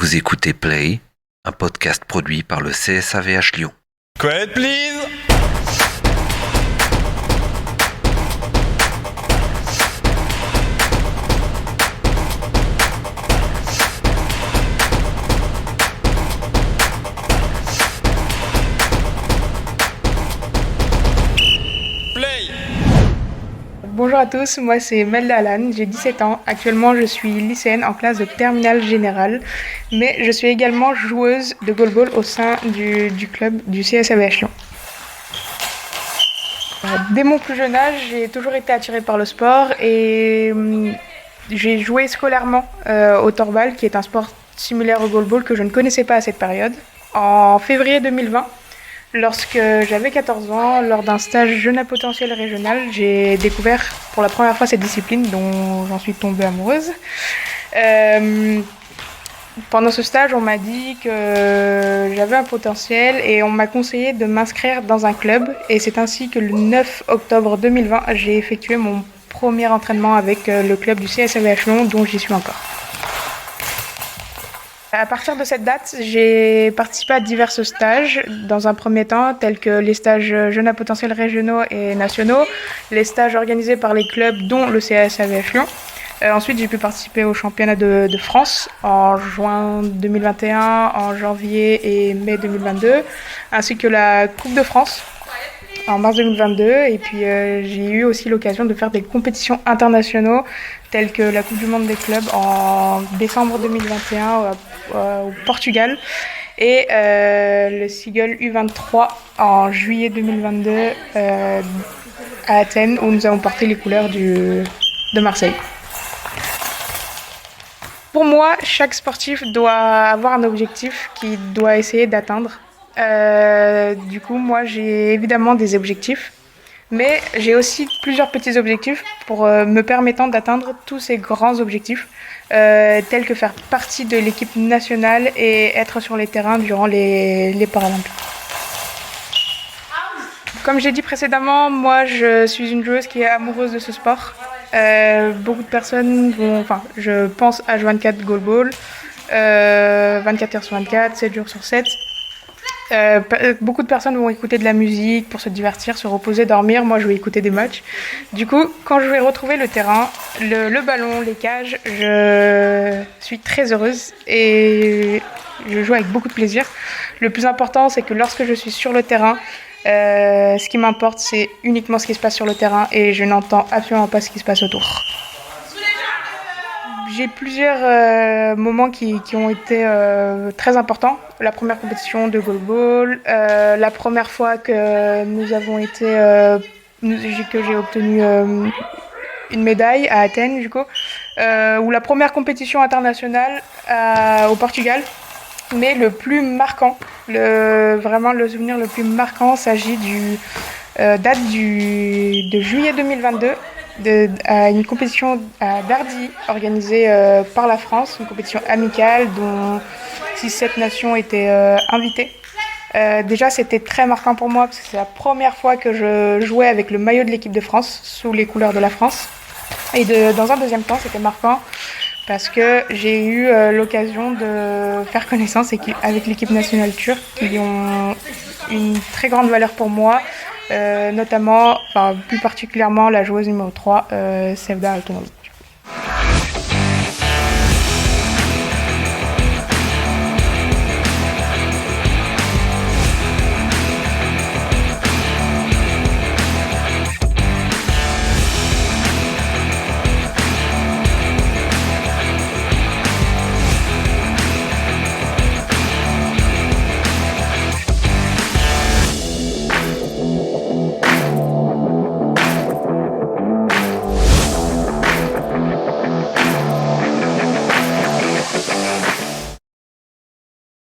Vous écoutez Play, un podcast produit par le CSAVH Lyon. Quiet please. Bonjour à tous, moi c'est Melda Alan, j'ai 17 ans. Actuellement je suis lycéenne en classe de terminale générale, mais je suis également joueuse de goalball au sein du club du CSAVH Lyon. Dès mon plus jeune âge, j'ai toujours été attirée par le sport et j'ai joué scolairement au torbal, qui est un sport similaire au goalball que je ne connaissais pas à cette période. En février 2020, lorsque j'avais 14 ans, lors d'un stage jeune à potentiel régional, j'ai découvert pour la première fois cette discipline dont j'en suis tombée amoureuse. Pendant ce stage, on m'a dit que j'avais un potentiel et on m'a conseillé de m'inscrire dans un club. Et c'est ainsi que le 9 octobre 2020, j'ai effectué mon premier entraînement avec le club du CSAVH Lyon, dont j'y suis encore. À partir de cette date, j'ai participé à divers stages, dans un premier temps, tels que les stages jeunes à potentiel régionaux et nationaux, les stages organisés par les clubs, dont le CSAVH Lyon. Ensuite, j'ai pu participer au championnat de France en juin 2021, en janvier et mai 2022, ainsi que la Coupe de France en mars 2022. Et puis, j'ai eu aussi l'occasion de faire des compétitions internationaux, telles que la Coupe du Monde des clubs en décembre 2021 au Portugal et le Seagull U23 en juillet 2022 à Athènes, où nous avons porté les couleurs de Marseille. Pour moi, chaque sportif doit avoir un objectif qu'il doit essayer d'atteindre. Du coup, moi, j'ai évidemment des objectifs, mais j'ai aussi plusieurs petits objectifs pour me permettant d'atteindre tous ces grands objectifs, tels que faire partie de l'équipe nationale et être sur les terrains durant les Paralympiques. Comme j'ai dit précédemment, moi je suis une joueuse qui est amoureuse de ce sport. Beaucoup de personnes je pense H24 goalball, 24 heures sur 24, 7 jours sur 7. Beaucoup de personnes vont écouter de la musique pour se divertir, se reposer, dormir. Moi, je vais écouter des matchs. Du coup, quand je vais retrouver le terrain, le ballon, les cages, je suis très heureuse et je joue avec beaucoup de plaisir. Le plus important, c'est que lorsque je suis sur le terrain, ce qui m'importe, c'est uniquement ce qui se passe sur le terrain et je n'entends absolument pas ce qui se passe autour. J'ai plusieurs moments qui ont été très importants. La première compétition de goalball, la première fois que nous avons été, que j'ai obtenu une médaille à Athènes, du coup, ou la première compétition internationale au Portugal. Mais le plus marquant, vraiment le souvenir le plus marquant, s'agit date de juillet 2022. À une compétition à Dardy organisée par la France, une compétition amicale dont 6-7 nations étaient invitées. Déjà, c'était très marquant pour moi parce que c'est la première fois que je jouais avec le maillot de l'équipe de France, sous les couleurs de la France. Et dans un deuxième temps, c'était marquant parce que j'ai eu l'occasion de faire connaissance avec l'équipe nationale turque, qui ont une très grande valeur pour moi. Notamment, plus particulièrement la joueuse numéro 3, Sevda Altunoglu.